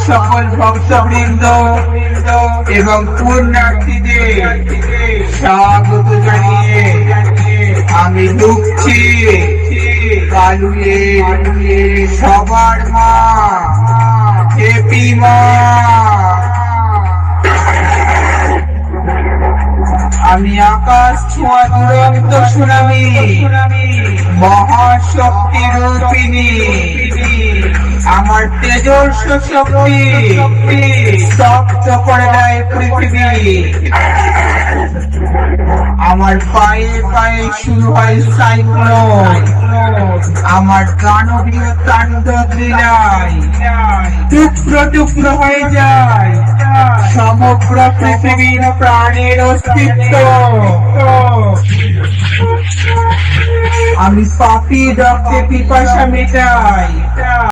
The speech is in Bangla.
সকল ভক্তবৃন্দ এবং পুণ্যার্থীদের স্বাগত জানিয়ে আমি ঢুকছি কালুয়ের সবার মা হেপি মা। আমি আকাশ ছোঁয়া দুরন্ত সুনামি মহাশক্তি রূপিণী, আমার তেজস্ব শক্তি স্তব্ধ করে দেয় পৃথিবী। আমার পায়ে পায়ে শুরু হয় সাইক্লোন, আমার দানবীয় তাণ্ডব লীলায় টুকরো টুকরো হয়ে যায় সমগ্র পৃথিবীর প্রাণের অস্তিত্ব। আমি পাপী রক্তে পিপাসা মেটাই।